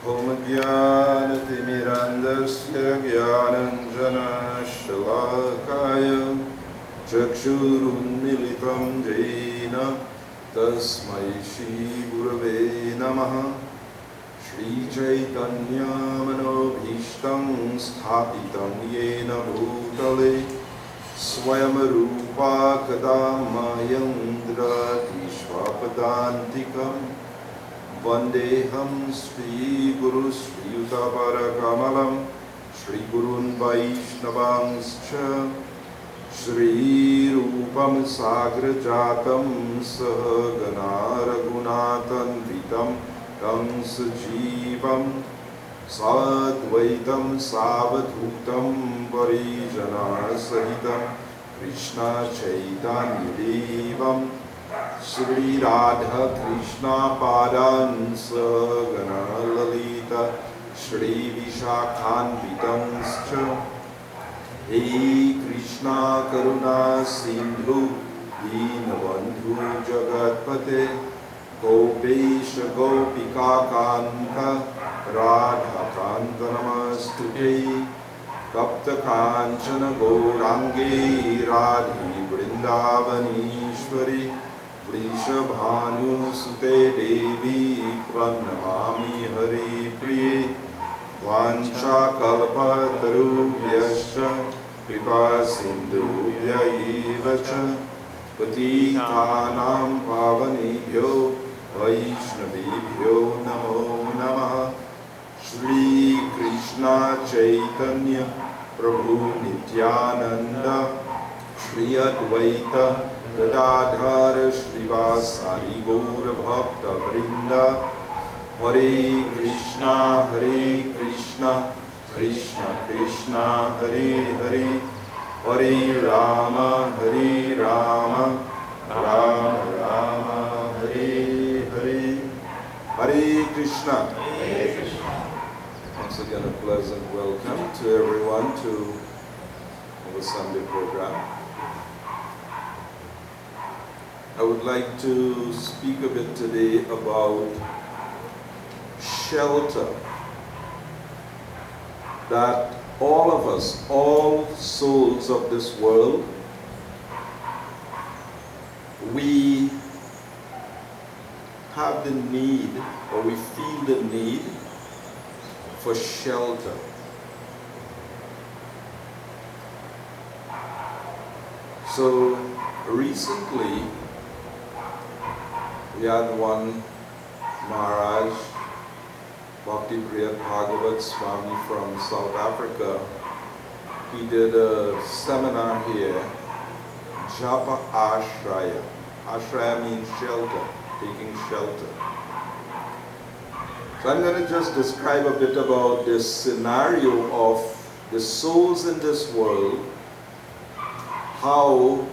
ज्ञानतिमिरान्धस्य ज्ञानञ्जनशलाकाय चक्षुरुन्मिलितं येन तस्मै श्रीगुरवे नमः। श्रीचैतन्यमनोभीष्टं स्थापितं येन भूतले स्वयं रूपा कदा मह्यं ददाति स्वपदान्तिकम्। वन्देऽहं श्रीगुरुश्रीयुतपरकमलं श्रीगुरून् वैष्णवांश्च श्रीरूपं साग्रजातं सहगना रघुनाथान्वितं तं सजीवं साद्वैतं सावधूतं परिजनसहितं कृष्णचैतन्यदेवं श्रीराधाकृष्णपादान् सहगना ललिता श्रीविशाखान्वितंश्च। हे कृष्णा करुणा सिन्धु दीनबन्धु जगत्पते गोपेश गोपिकाकान्त राधाकान्त नमस्तुते। तप्तकाञ्चन गौराङ्गे राधे वृन्दावनीश्वरी वृषभानुसुते देवी प्रणमामि हरिप्रिये। वाञ्छाकल्पतरुभ्यश्च कृपासिन्धुभ्य एव च पतितानां पावनेभ्यो वैष्णवेभ्यो नमो नमः। श्रीकृष्ण चैतन्य प्रभु नित्यानन्द श्री अद्वैत गदाधर श्रीवासादि गौरभक्तवृन्द। हरे Krishna Krishna Krishna Hare Hare Hare Ram Ram Ram Hare Hare. Hare Krishna. Once again, a pleasant welcome to everyone to our Sunday program. I would like to speak a bit today about shelter. That all of us, all souls of this world, we have the need, or we feel the need for shelter. So recently we had one Maharaj, Bhakti Priya Bhagavat Swami from South Africa. He did a seminar here, Japa Ashraya. Ashraya means shelter, taking shelter. So I'm going to just describe a bit about this scenario of the souls in this world, how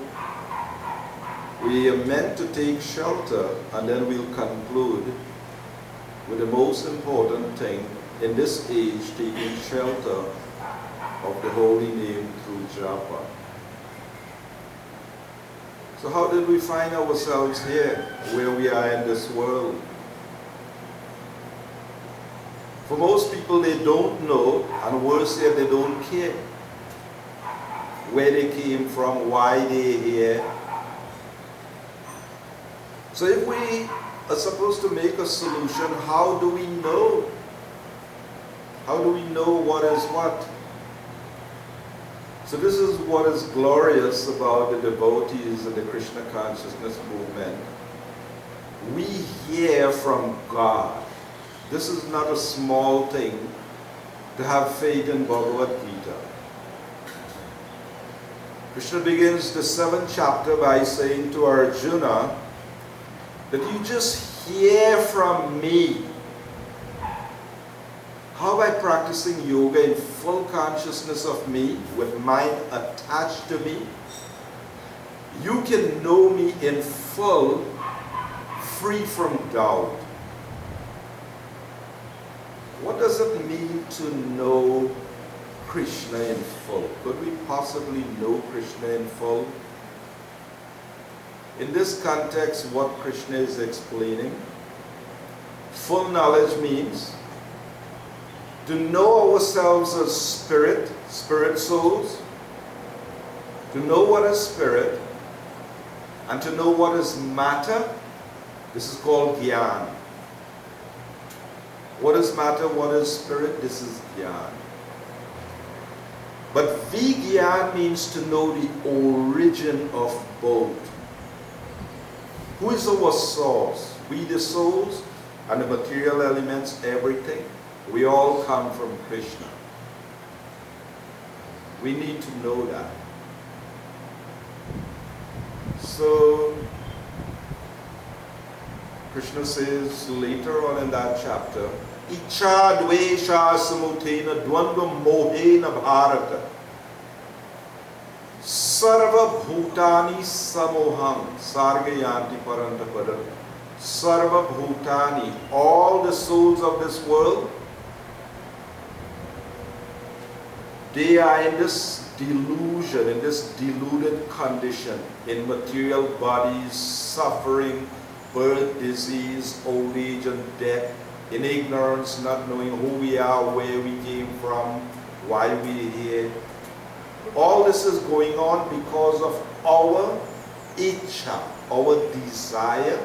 we are meant to take shelter, and then we'll conclude with the most important thing in this age, taking shelter of the holy name through japa. So how did we find ourselves here, where we are in this world? For most people, they don't know, and worse yet, they don't care where they came from, why they're here. So if we are supposed to make a solution, how do we know? How do we know what is what? So this is what is glorious about the devotees of the Krishna consciousness movement. We hear from God. This is not a small thing to have faith in Bhagavad Gita. Krishna begins the 7th chapter by saying to Arjuna that you just hear from me. How? By practicing yoga in full consciousness of me, with mind attached to me, you can know me in full, free from doubt. What does it mean to know Krishna in full? Could we possibly know Krishna in full? In this context, what Krishna is explaining, full knowledge means to know ourselves as spirit souls, to know what is spirit, and to know what is matter. This is called Gyan. What is matter? What is spirit? This is Gyan. But Vigyan means to know the origin of both. Who is our source? We the souls and the material elements, everything. We all come from Krishna. We need to know that. So, Krishna says later on in that chapter, Icha dvesha samutena dvandva mohena bharata sarva bhutani samoham sargayanti parantapada. Sarva bhutani, all the souls of this world, they are in this delusion, in this deluded condition, in material bodies, suffering, birth, disease, old age, and death, in ignorance, not knowing who we are, where we came from, why we are here. All this is going on because of our icha, our desire,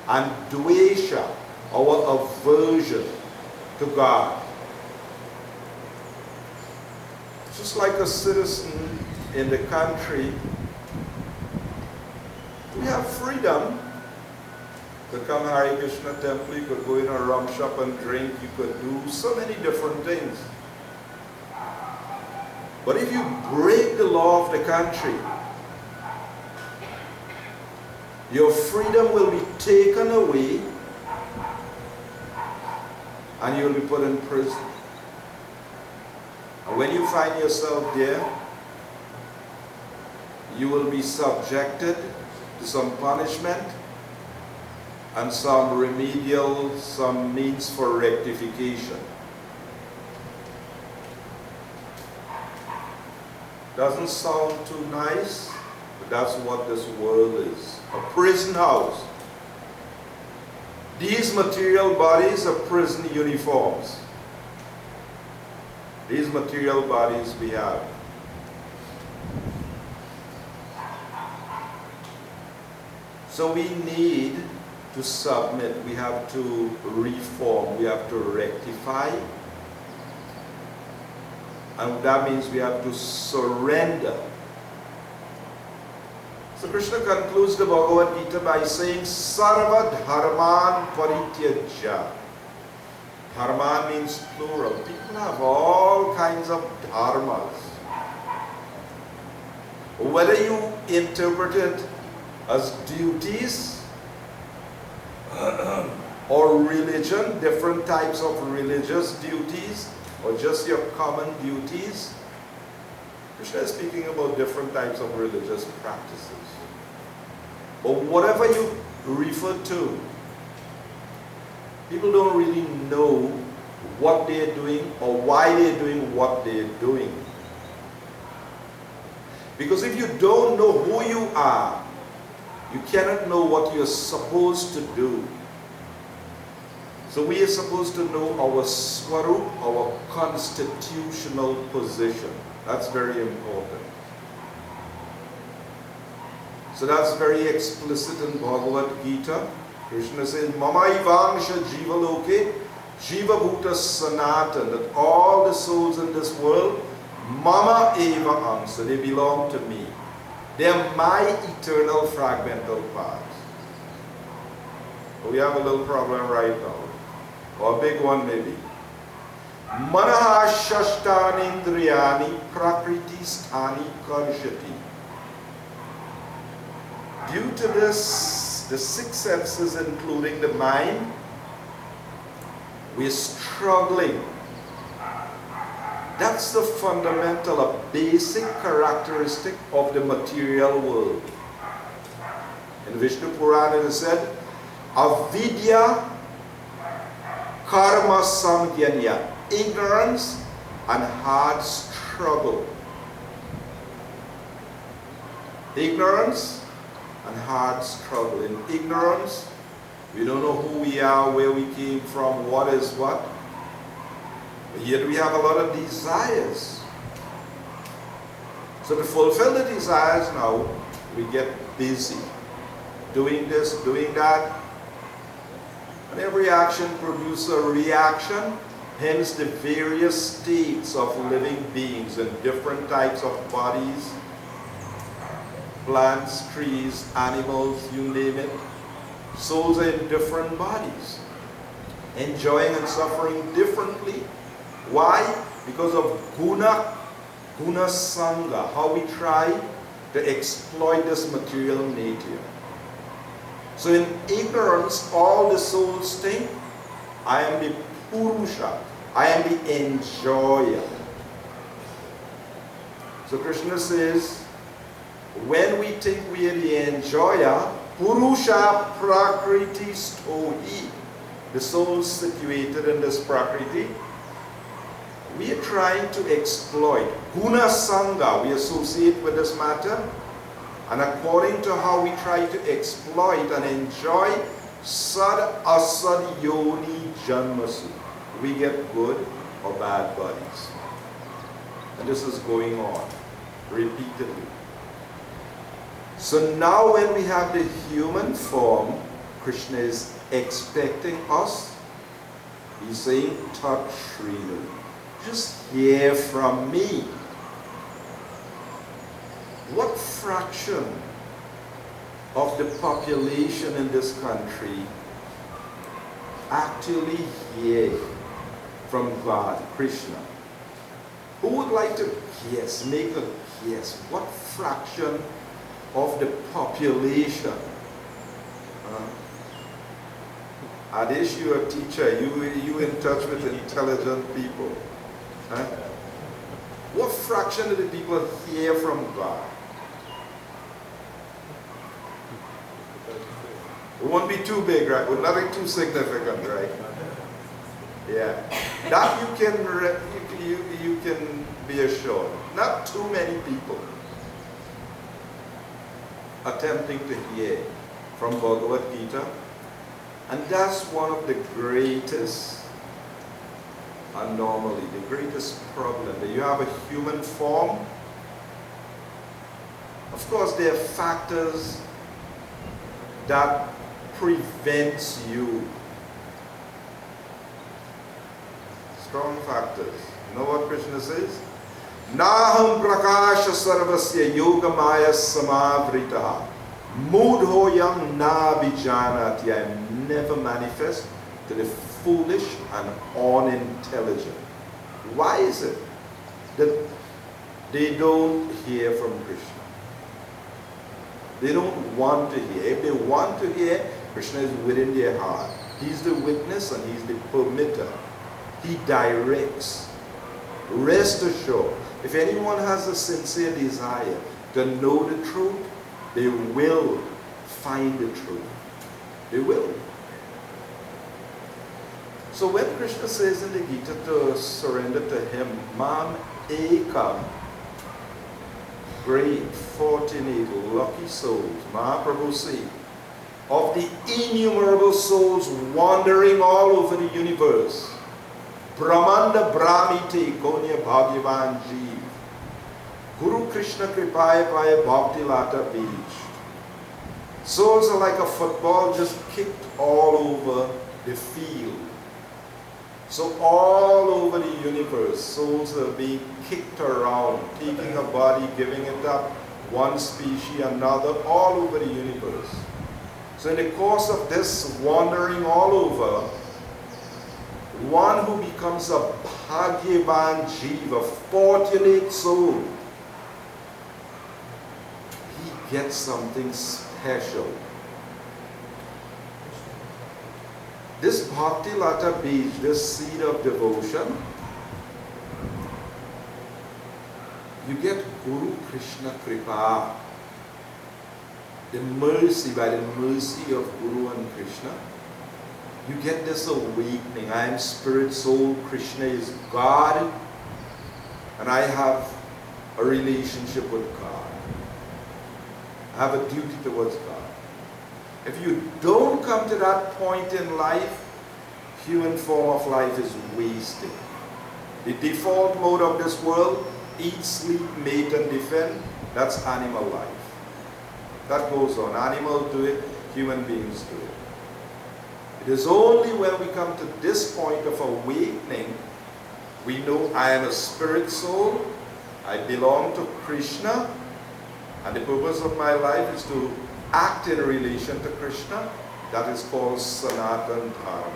and dvesha, our aversion to God. Just like a citizen in the country, we have freedom. You could come Hare Krishna temple, you could go in a rum shop and drink, you could do so many different things. But if you break the law of the country, your freedom will be taken away and you will be put in prison. And when you find yourself there, you will be subjected to some punishment and some remedial, some means for rectification. Doesn't sound too nice, but that's what this world is. A prison house. These material bodies are prison uniforms. These material bodies we have. So we need to submit, we have to reform, we have to rectify. And that means we have to surrender. So Krishna concludes the Bhagavad Gita by saying, Sarva dharman parityajya. Dharma means plural. People have all kinds of dharmas. Whether you interpret it as duties or religion, different types of religious duties, or just your common duties, Krishna is speaking about different types of religious practices. But whatever you refer to, people don't really know what they're doing or why they're doing what they're doing. Because if you don't know who you are, you cannot know what you're supposed to do. So we are supposed to know our swarup, our constitutional position. That's very important. So that's very explicit in Bhagavad Gita. Krishna says, Mama Ivangsha Jiva Loke, Jiva Bhuta Sanatan, that all the souls in this world, Mama Eva Angsa, they belong to me. They are my eternal fragmental parts. We have a little problem right now. Or a big one maybe. Manaha shashtani indriyani prakriti sthani karshati. Due to this, the six senses, including the mind, we're struggling. That's the fundamental, a basic characteristic of the material world. In Vishnu Purana it is said, avidya karma samgyanya, ignorance and hard struggle. Ignorance and hard struggle. In ignorance, we don't know who we are, where we came from, what is what. Yet we have a lot of desires. So to fulfill the desires now, we get busy. Doing this, doing that. And every action produces a reaction. Hence the various states of living beings in different types of bodies. Plants, trees, animals, you name it. Souls are in different bodies. Enjoying and suffering differently. Why? Because of guna sangha, how we try to exploit this material nature. So in ignorance, all the souls think, I am the Purusha, I am the enjoyer. So Krishna says, when we think we are the enjoyer, Purusha Prakriti Stohi, the soul situated in this Prakriti, we are trying to exploit. Guna Sangha, we associate with this matter. And according to how we try to exploit and enjoy Sad Asad Yoni Janmasu, we get good or bad bodies. And this is going on repeatedly. So now when we have the human form, Krishna is expecting us. He's saying, Tat Sriman, just hear from me. What fraction of the population in this country actually hear from God, Krishna? Who would like to guess, make a guess? What fraction of the population? Adesh, you are a teacher. You in touch with intelligent people. What fraction of the people hear from God? It won't be too big, right? Well, nothing too significant, right? Yeah. That you can be assured. Not too many people attempting to hear from Bhagavad Gita. And that's one of the greatest anomaly, the greatest problem. That you have a human form. Of course, there are factors that prevents you. Strong factors. You know what Krishna says? Naham prakasha sarvasya yogamaya samavritaha mudhoyam na vijanati. I am never manifest to the foolish and unintelligent. Why is it that they don't hear from Krishna? They don't want to hear. If they want to hear, Krishna is within their heart. He's the witness and He's the permitter. He directs. Rest assured, if anyone has a sincere desire to know the truth, they will find the truth. They will. So when Krishna says in the Gita to surrender to Him, Mam Ekam, great, fortunate, lucky souls, Mahaprabhu said, of the innumerable souls wandering all over the universe, Brahmanda Brahmite Konya Bhagyavan Jeev, Guru Krishna Kripaya Paya Bhakti Lata Beach. Souls are like a football just kicked all over the field. So all over the universe, souls are being kicked around, taking a body, giving it up, one species, another, all over the universe. So in the course of this wandering all over, one who becomes a Bhagyavan Jiva, fortunate soul, he gets something special. This Bhakti Lata Beej, this seed of devotion, you get Guru Krishna Kripa, the mercy, by the mercy of Guru and Krishna. You get this awakening. I am spirit, soul, Krishna is God, and I have a relationship with God. I have a duty towards God. If you don't come to that point in life, human form of life is wasted. The default mode of this world, eat, sleep, mate, and defend, that's animal life. That goes on. Animals do it, human beings do it. It is only when we come to this point of awakening, we know I am a spirit soul, I belong to Krishna, and the purpose of my life is to act in relation to Krishna. That is called Sanatan Dharma.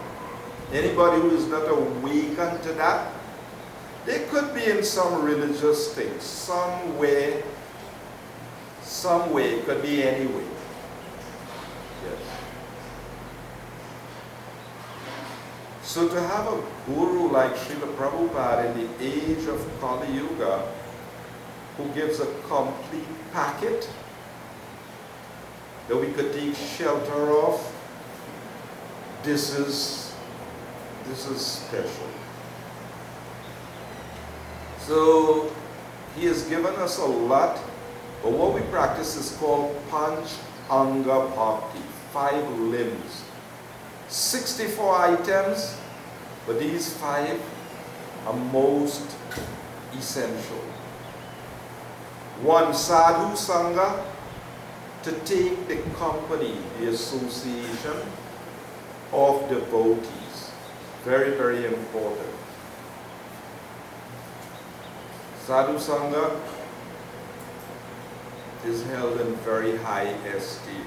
Anybody who is not awakened to that, they could be in some religious thing, somewhere, it could be anywhere. Yes. So to have a guru like Srila Prabhupada in the age of Kali Yuga, who gives a complete packet that we could take shelter of, this is special. So he has given us a lot, but what we practice is called Panch Anga Bhakti, 5 limbs. 64 items, but these 5 are most essential. 1, Sadhu Sangha, to take the company, the association of devotees. Very, very important. Sadhu Sangha is held in very high esteem.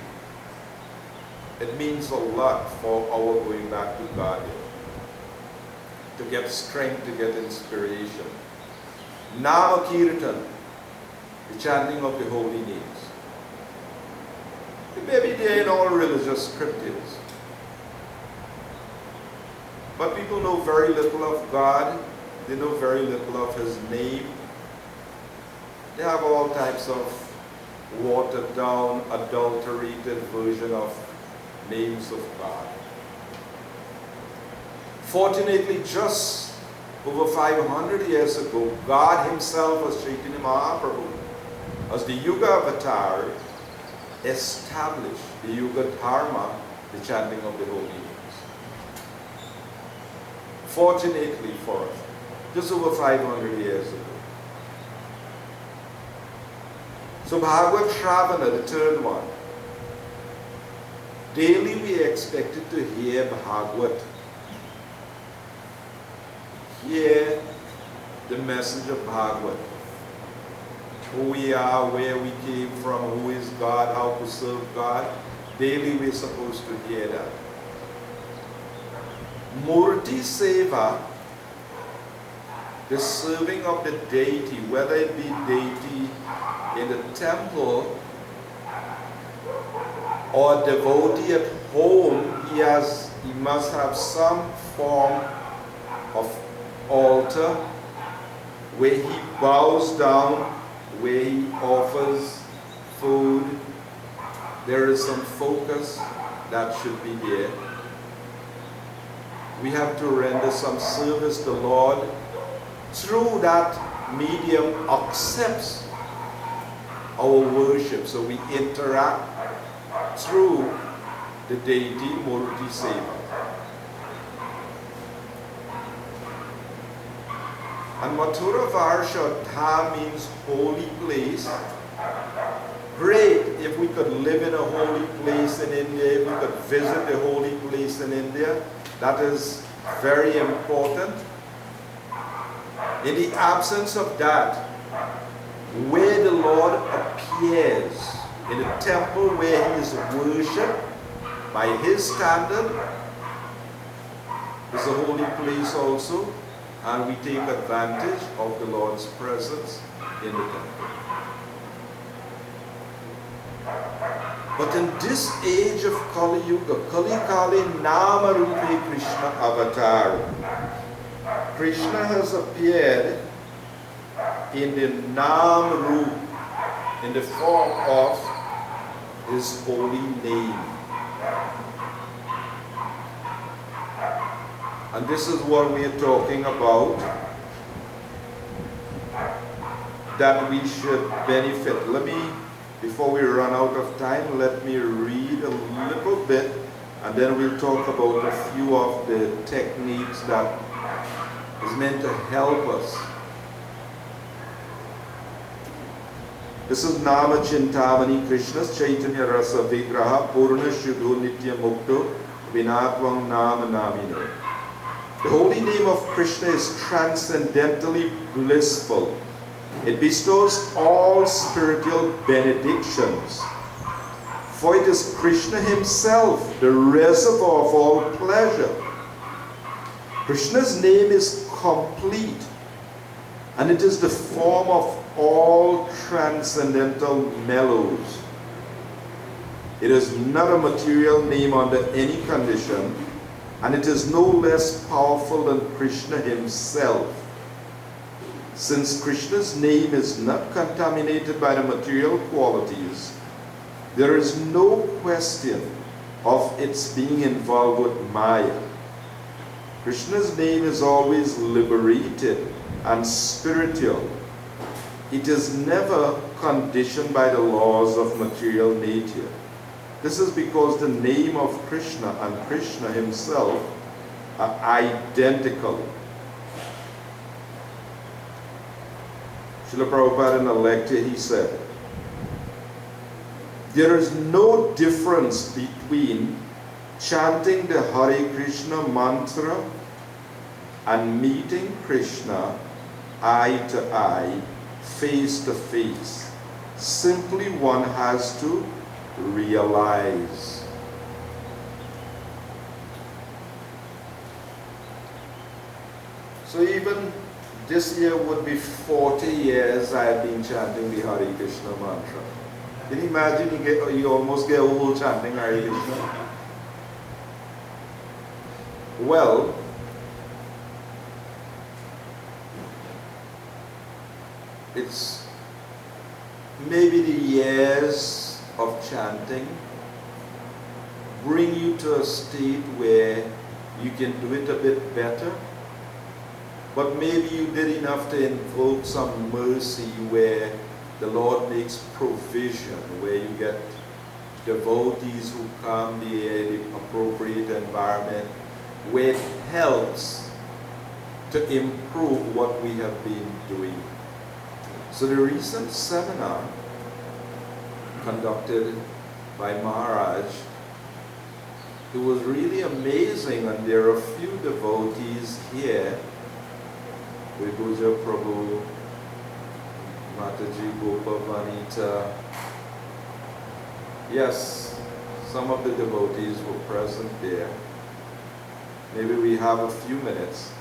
It means a lot for our going back to God, to get strength, to get inspiration. Nama Kirtan, the chanting of the holy names. It may be there in all religious scriptures, but people know very little of God. They know very little of His name. They have all types of watered down, adulterated version of names of God. Fortunately, just over 500 years ago, God Himself, as Chaitanya Mahaprabhu, as the Yuga Avatar, established the Yuga Dharma, the chanting of the holy names. Fortunately for us, just over 500 years ago. So Bhagavad Shravana, the third one. Daily we are expected to hear Bhagavad. Hear the message of Bhagavad. Who we are, where we came from, who is God, how to serve God. Daily we are supposed to hear that. Murti Seva, the serving of the deity, whether it be deity in the temple or devotee at home, he must have some form of altar where he bows down, where he offers food. There is some focus that should be there. We have to render some service to the Lord. Through that medium accepts our worship. So we interact through the deity Murti Seva. And Mathura Varsha, Dham means holy place. Great if we could live in a holy place in India, if we could visit a holy place in India. That is very important. In the absence of that, where the Lord appears, in the temple where He is worshipped by His standard, is a holy place also, and we take advantage of the Lord's presence in the temple. But in this age of Kali Yuga, Kali Kali Nama Rupe Krishna Avatar, Krishna has appeared in the Nam Roop, in the form of His holy name. And this is what we are talking about, that we should benefit. Before we run out of time, let me read a little bit, and then we'll talk about a few of the techniques that is meant to help us. This is Nama Chintamani Krishna's Chaitanya Rasa Vigraha Purna Shuddho Nitya Mukto Vinatvam Nama Namine. The holy name of Krishna is transcendently blissful. It bestows all spiritual benedictions. For it is Krishna himself, the reservoir of all pleasure. Krishna's name is complete, and it is the form of all transcendental mellows. It is not a material name under any condition, and it is no less powerful than Krishna himself. Since Krishna's name is not contaminated by the material qualities, there is no question of its being involved with Maya. Krishna's name is always liberated and spiritual. It is never conditioned by the laws of material nature. This is because the name of Krishna and Krishna himself are identical. Srila Prabhupada in a lecture, he said, there is no difference between chanting the Hare Krishna mantra and meeting Krishna eye to eye, face to face. Simply one has to realize. So even this year would be 40 years I have been chanting the Hare Krishna mantra. Can you imagine you almost get old chanting Hare Krishna? Well, it's maybe the years of chanting bring you to a state where you can do it a bit better, but maybe you did enough to invoke some mercy where the Lord makes provision, where you get devotees who come there, the appropriate environment, where it helps to improve what we have been doing. So the recent seminar conducted by Maharaj, it was really amazing, and there are a few devotees here, Vibhuja Prabhu, Mataji Gopa Vanita. Yes, some of the devotees were present there. Maybe we have a few minutes.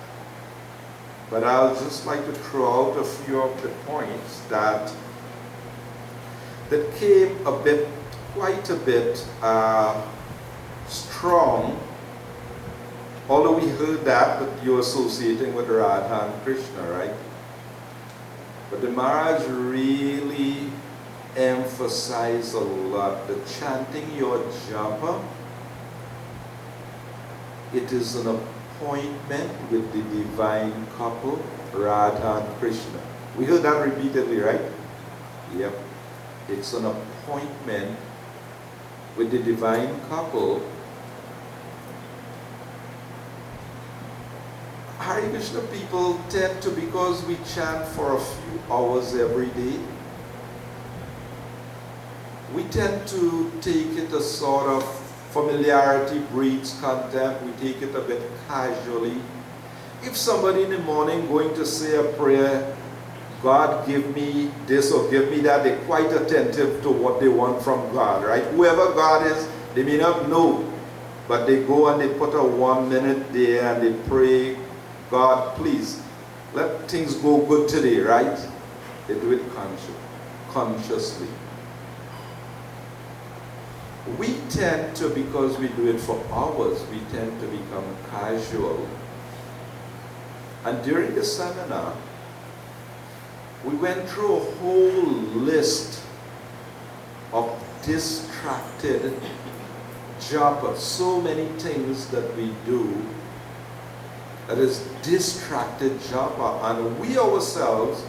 But I'll just like to throw out a few of the points that came quite a bit strong. Although we heard that you're associating with Radha and Krishna, right? But the Maharaj really emphasized a lot that chanting your japa, it is an appointment with the divine couple, Radha and Krishna. We heard that repeatedly, right? Yep. It's an appointment with the divine couple. Hare Krishna people tend to, because we chant for a few hours every day, we tend to take it a sort of familiarity breeds contempt. We take it a bit casually. If somebody in the morning going to say a prayer, God give me this or give me that, they're quite attentive to what they want from God, right? Whoever God is, they may not know, but they go and they put a 1 minute there and they pray, God, please, let things go good today, right? They do it consciously. We tend to, because we do it for hours, we tend to become casual. And during the seminar, we went through a whole list of distracted japa, so many things that we do that is distracted japa, and we ourselves,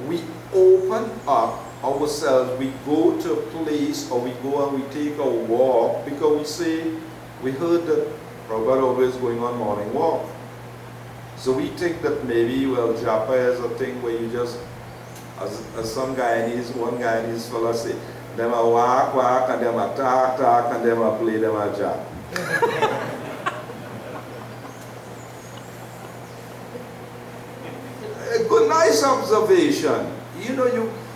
we open up ourselves, we go to a place or we go and we take a walk because we say, we heard that Prabhupada always going on morning walk. So we think that maybe, well, japa is a thing where you just, as some one Guyanese fella say, them a walk, and them a talk, and them a play them a jap. A good, nice observation. You know,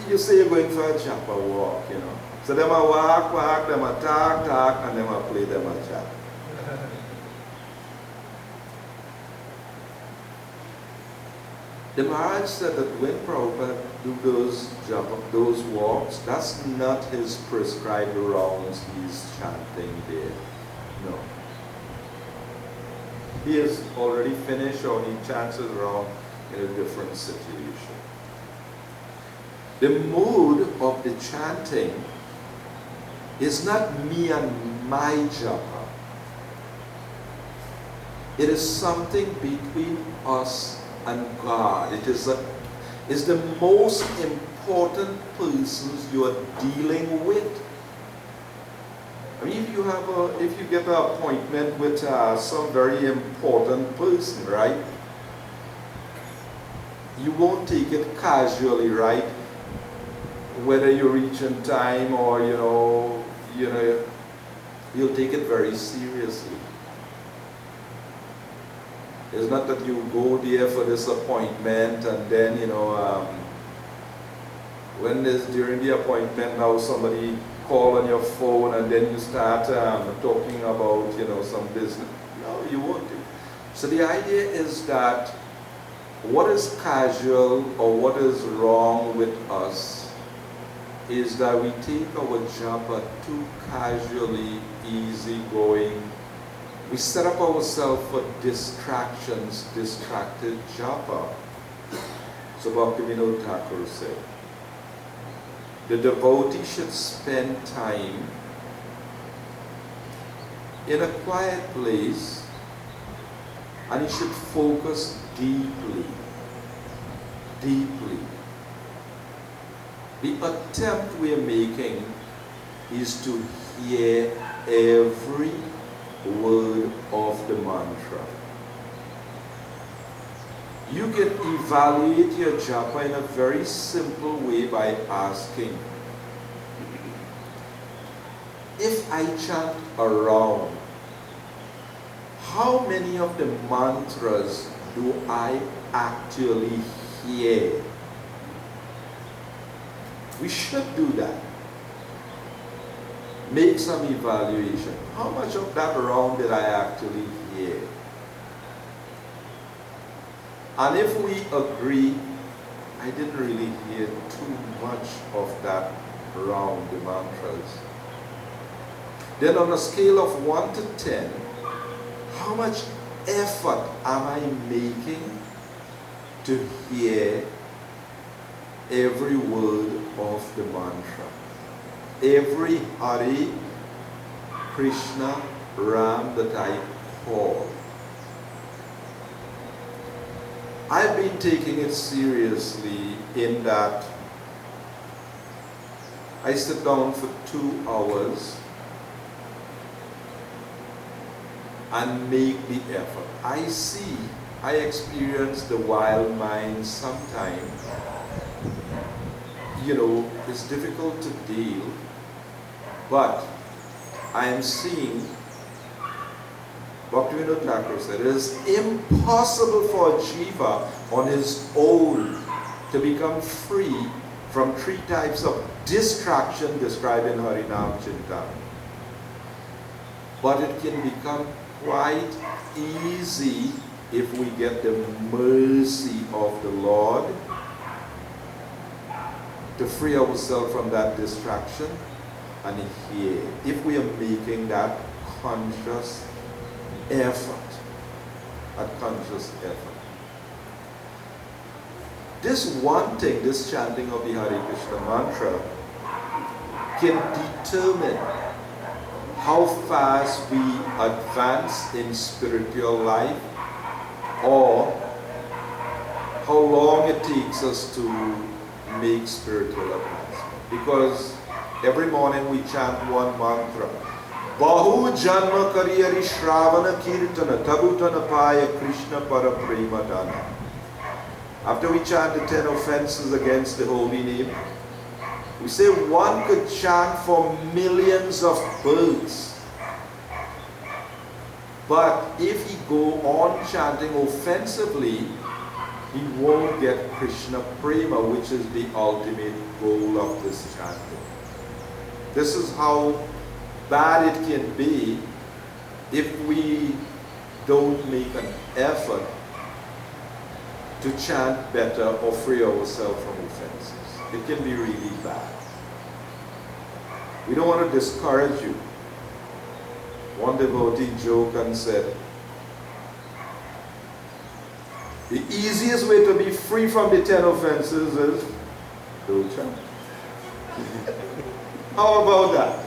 you say you're going for a japa walk, you know. So them a walk, them a talk, and them a play them a jap. The Maharaj said that when Prabhupada do those walks, that's not his prescribed rounds he's chanting there. No. He has already finished or he chants it around in a different situation. The mood of the chanting is not me and my japa. It is something between us and God. It is the most important persons you are dealing with. I mean, if you get an appointment with some very important person, right? You won't take it casually, right? Whether you reach in time or you'll take it very seriously. It's not that you go there for this appointment and then, when there's during the appointment now somebody call on your phone and then you start talking about, some business. No, you won't do. So the idea is that what is casual or what is wrong with us is that we take our japa too casually, easygoing. We set up ourselves for distractions, distracted japa. So Bhaktivinoda Thakur said, the devotee should spend time in a quiet place and he should focus deeply. Deeply. The attempt we are making is to hear every word of the mantra. You can evaluate your japa in a very simple way by asking, if I chant around, how many of the mantras do I actually hear? We should do that. Make some evaluation. How much of that round did I actually hear? And if we agree, I didn't really hear too much of that round, the mantras. Then on a scale of 1 to 10, how much effort am I making to hear every word of the mantra? Every Hare, Krishna, Ram that I call. I've been taking it seriously in that I sit down for 2 hours and make the effort. I experience the wild mind sometimes. It's difficult to deal, but I am seeing, Bhaktivinoda Thakur said, it is impossible for a jiva on his own to become free from 3 types of distraction described in Harinam Chintan. But it can become quite easy if we get the mercy of the Lord to free ourselves from that distraction and hear. If we are making that conscious effort, This one thing, this chanting of the Hare Krishna mantra, can determine how fast we advance in spiritual life or how long it takes us to make spiritual advancement. Because every morning we chant one mantra. Bahu Janma Kariyari Shravana Kirtana Tabutana Paya Krishna Para Prema Dana. After we chant the 10 offenses against the holy name, we say one could chant for millions of births. But if he go on chanting offensively, he won't get Krishna Prema, which is the ultimate goal of this chanting. This is how bad it can be if we don't make an effort to chant better or free ourselves from offenses. It can be really bad. We don't want to discourage you. One devotee joked and said, the easiest way to be free from the 10 offenses is don't chant. How about that?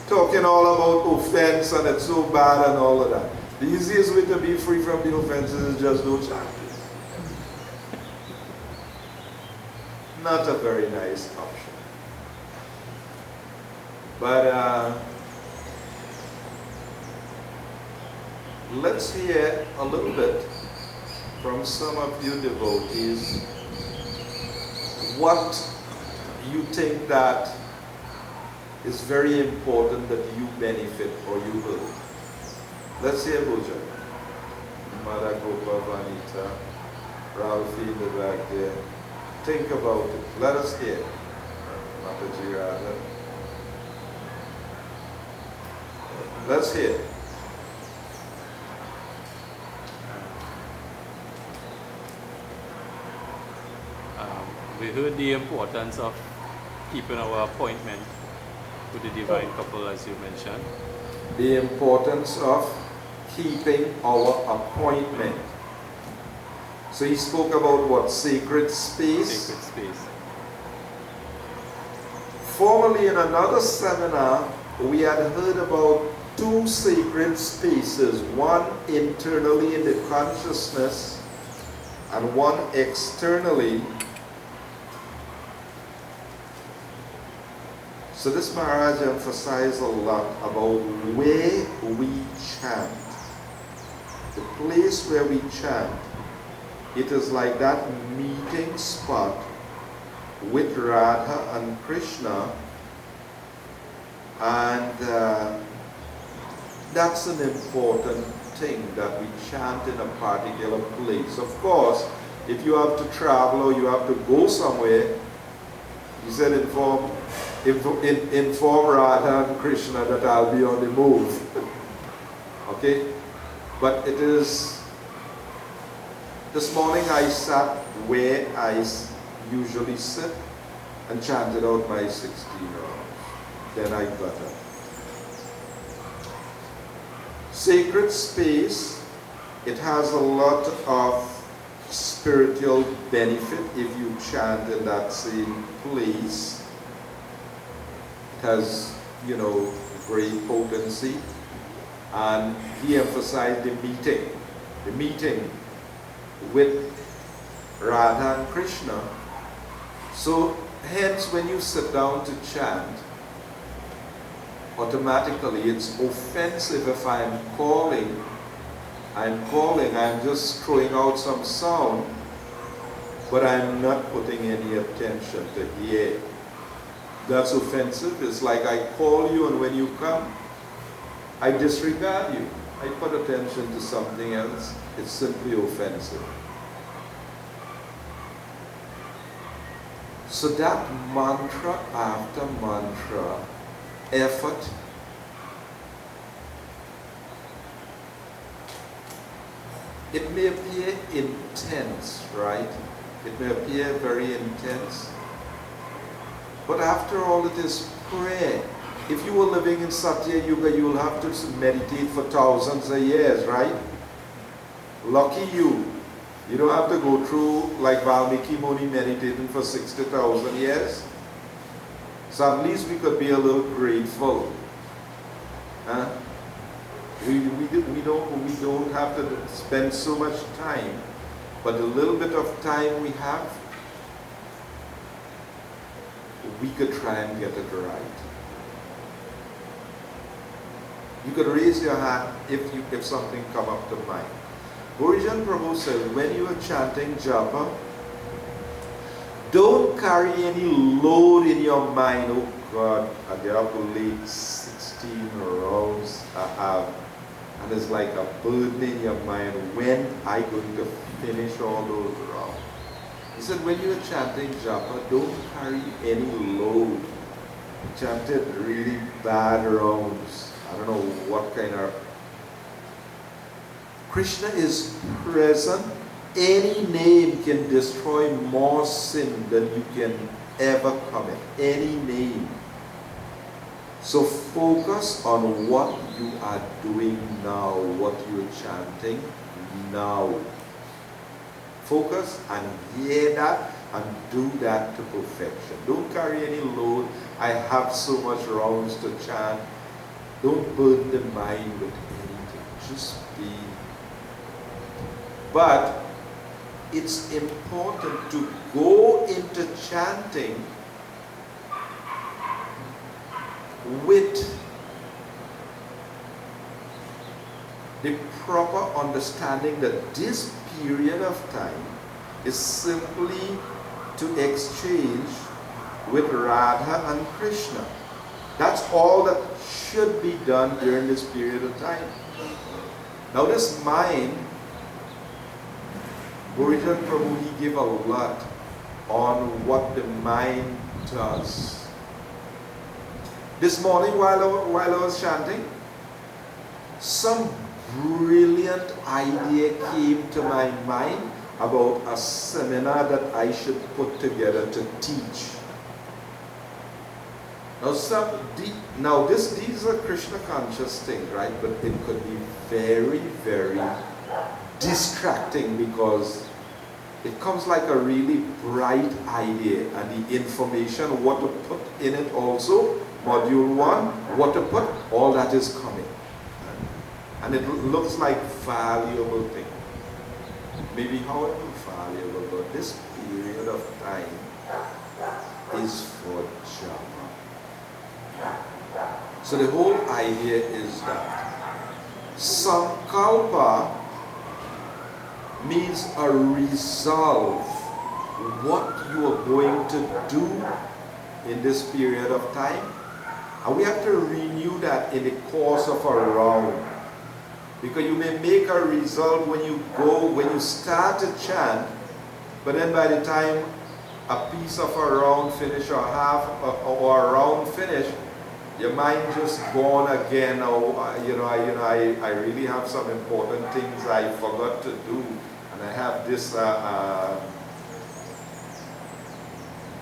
Talking all about offense and it's so bad and all of that. The easiest way to be free from the offenses is just don't chant. Not a very nice option. But let's hear a little bit from some of you devotees what you think that is very important that you benefit or you will. Let's hear Bhujan. Madagopa, Vanita, Ralphie in the back there. Think about it. Let us hear. Mataji Radha. Let's hear. We heard the importance of keeping our appointment with the divine couple, as you mentioned. The importance of keeping our appointment. So he spoke about what? Sacred space? Sacred space. Formerly in another seminar, we had heard about two sacred spaces, one internally in the consciousness and one externally. So this Maharaj emphasized a lot about where we chant. The place where we chant, it is like that meeting spot with Radha and Krishna, and that's an important thing, that we chant in a particular place. Of course, if you have to travel or you have to go somewhere, he said inform Radha and Krishna that I'll be on the move. Okay? But it is, this morning I sat where I usually sit and chanted out my 16 rounds. Then I got up. Sacred space, it has a lot of spiritual benefit if you chant in that same place. It has, great potency. And he emphasized the meeting with Radha and Krishna. So hence when you sit down to chant, automatically it's offensive if I'm calling, I'm just throwing out some sound, but I'm not putting any attention to hear. That's offensive. It's like I call you and when you come, I disregard you. I put attention to something else. It's simply offensive. So that mantra after mantra effort it may appear intense, right? It may appear very intense. But after all, it is prayer. If you were living in Satya Yuga, you will have to meditate for thousands of years, right? Lucky you. You don't have to go through like Valmiki Muni meditating for 60,000 years. So at least we could be a little grateful. Huh? We don't have to spend so much time, but the little bit of time we have, we could try and get it right. You could raise your hand if something come up to mind. Original Prabhu says, when you are chanting japa, don't carry any load in your mind. Oh God, I get up late, 16 rounds I have. And it's like a burden in your mind. When I going to finish all those rounds? He said, when you are chanting japa, don't carry any load. Chanted really bad rounds. I don't know what kind of... Krishna is present. Any name can destroy more sin than you can ever commit. Any name. So focus on what you are doing now, what you are chanting now. Focus and hear that and do that to perfection. Don't carry any load. I have so much rounds to chant. Don't burden the mind with anything. Just be. But it's important to go into chanting with the proper understanding that this period of time is simply to exchange with Radha and Krishna. That's all that should be done during this period of time. Now this mind, Original Prabhu, he gave a lot on what the mind does. This morning while I was chanting, some brilliant idea came to my mind about a seminar that I should put together to teach. Now, these are Krishna conscious things, right? But it could be very, very distracting because it comes like a really bright idea, and the information, what to put in it also, module 1, what to put, all that is coming. And it looks like valuable thing. Maybe however valuable, but this period of time is for japa. So the whole idea is that Sankalpa means a resolve, what you are going to do in this period of time. And we have to renew that in the course of a round. Because you may make a resolve when you start to chant, but then by the time a piece of a round finish or half or a round finish, your mind just gone again. Oh, I really have some important things I forgot to do, and I have this.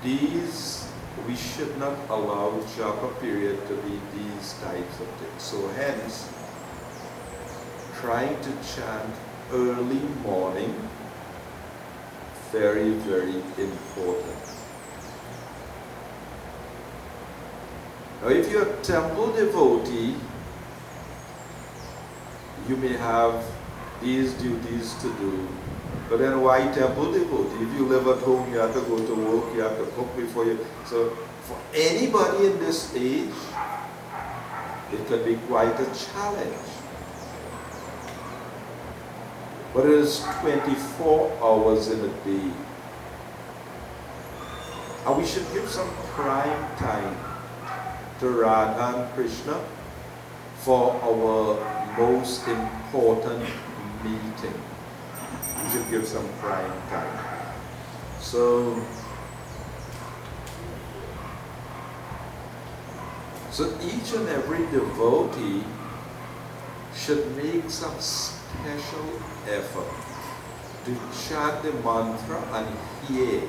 These we should not allow japa period to be these types of things. So hence, trying to chant early morning, very, very important. Now if you're a temple devotee, you may have these duties to do. But then why temple devotee? If you live at home, you have to go to work, you have to cook before you... So for anybody in this age, it could be quite a challenge. But it is 24 hours in a day. And we should give some prime time to Radha and Krishna for our most important meeting. We should give some prime time. So each and every devotee should make some special effort to chant the mantra and hear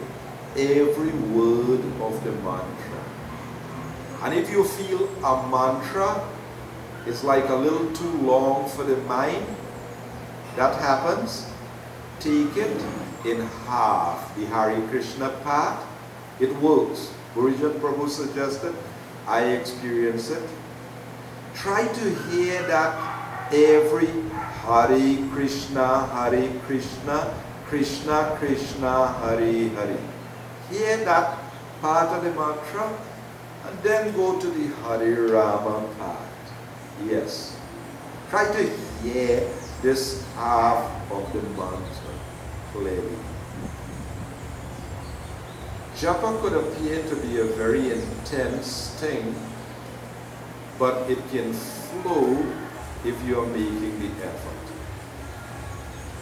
every word of the mantra. And if you feel a mantra is like a little too long for the mind, that happens, take it in half. The Hare Krishna part, it works. Original Prabhu suggested, I experience it. Try to hear that every Hare Krishna, Krishna Krishna, Hare Hare. Hear that part of the mantra and then go to the Hare Rama part. Yes. Try to hear this half of the mantra clearly. Japa could appear to be a very intense thing, but it can flow if you are making the effort.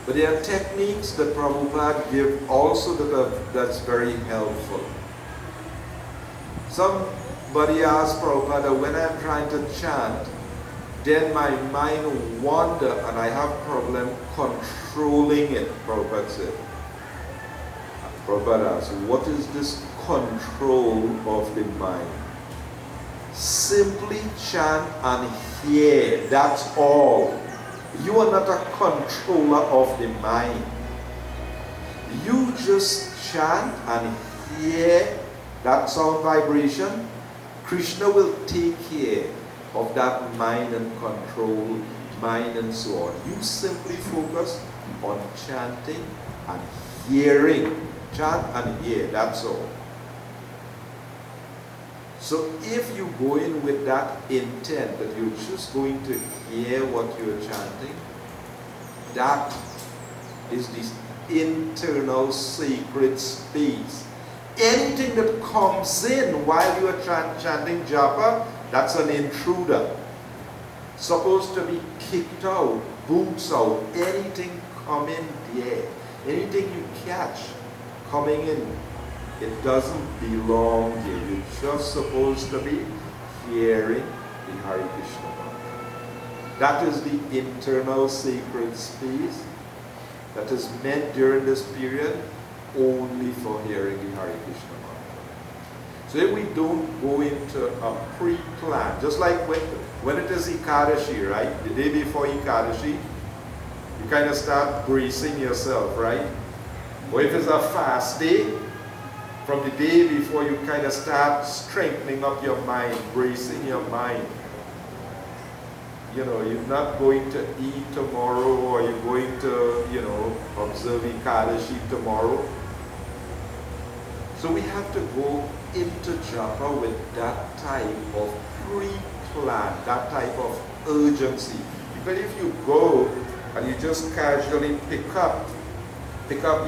But there are techniques that Prabhupada give also that's very helpful. Somebody asked Prabhupada, when I'm trying to chant, then my mind wander and I have problem controlling it, Prabhupada said. Prabhupada asked, what is this control of the mind? Simply chant and hear, that's all. You are not a controller of the mind. You just chant and hear that sound vibration. Krishna will take care of that mind and control, mind and so on. You simply focus on chanting and hearing. Chant and hear, that's all. So if you go in with that intent that you're just going to hear what you're chanting, that is this internal sacred space. Anything that comes in while you are chanting japa, that's an intruder. Supposed to be kicked out, boots out, anything come in there. Anything you catch coming in, it doesn't belong here. You're just supposed to be hearing the Hare Krishna mantra. That is the internal sacred space that is meant during this period only for hearing the Hare Krishna mantra. So if we don't go into a pre-plan, just like when it is Ekadashi, right? The day before Ekadashi, you kind of start bracing yourself, right? Or if it's a fast day, from the day before you kind of start strengthening up your mind, bracing your mind. You know, you're not going to eat tomorrow, or you're going to, you know, observe Ekadashi tomorrow. So we have to go into japa with that type of pre-plan, that type of urgency. Because if you go and you just casually pick up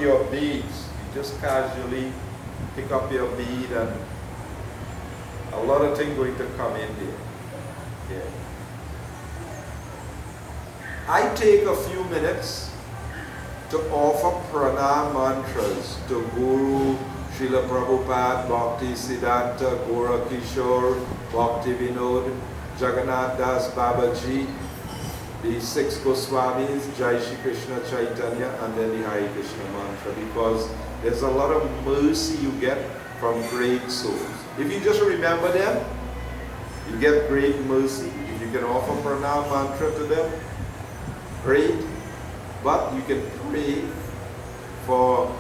your beads, you just casually pick up your bead, and a lot of things going to come in there. Yeah. I take a few minutes to offer pranam mantras to Guru Srila Prabhupada, Bhakti Siddhanta, Gora Kishore, Bhakti Vinod, Jagannath Das Babaji, the 6 Goswamis, Jai Shri Krishna Chaitanya, and then the Hare Krishna mantra, because there's a lot of mercy you get from great souls. If you just remember them, you get great mercy. If you can offer pranam mantra to them, great. But you can pray for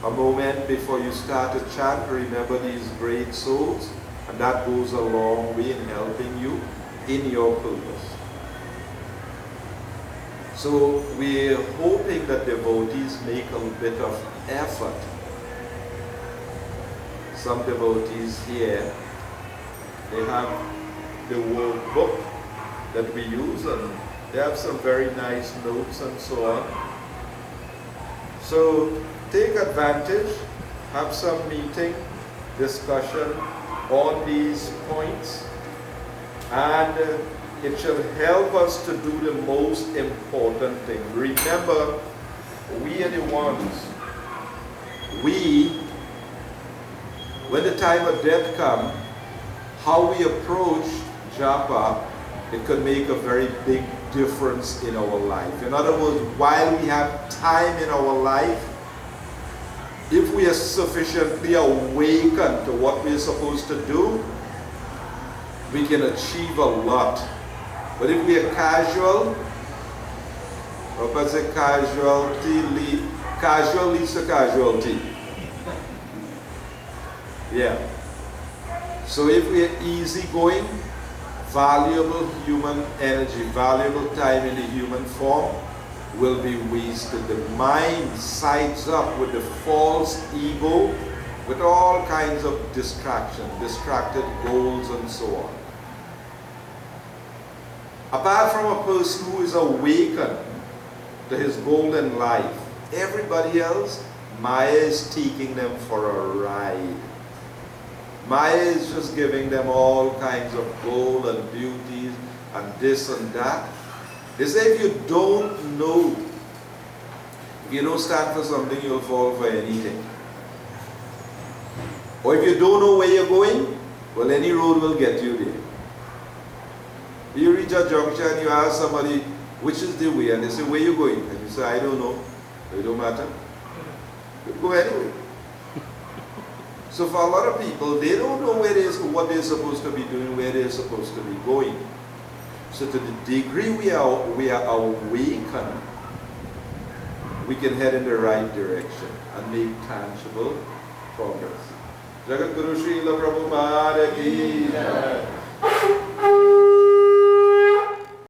a moment before you start to chant. Remember these great souls, and that goes a long way in helping you in your purpose. So we're hoping that devotees make a bit of effort. Some devotees here, they have the workbook that we use, and they have some very nice notes and so on. So take advantage, have some meeting, discussion on these points, and it shall help us to do the most important thing. Remember, we are the ones. When the time of death comes, how we approach japa, it can make a very big difference in our life. In other words, while we have time in our life, if we are sufficiently awakened to what we are supposed to do, we can achieve a lot. But if we are casual, casual leads to casualty. Yeah. So if we are easygoing, valuable human energy, valuable time in the human form will be wasted. The mind sides up with the false ego, with all kinds of distraction, distracted goals and so on. Apart from a person who is awakened to his goal in life, everybody else, Maya is taking them for a ride. Maya is just giving them all kinds of gold and beauties and this and that. They say if you don't know, if you don't stand for something, you'll fall for anything. Or if you don't know where you're going, well, any road will get you there. You reach a junction and you ask somebody, which is the way? And they say, where you going? And you say, I don't know. It don't matter. You go anyway. So for a lot of people, they don't know what they're supposed to be doing, where they're supposed to be going. So to the degree we are awakened, we can head in the right direction and make tangible progress. Jagat Guru Srila Prabhupada ki jai.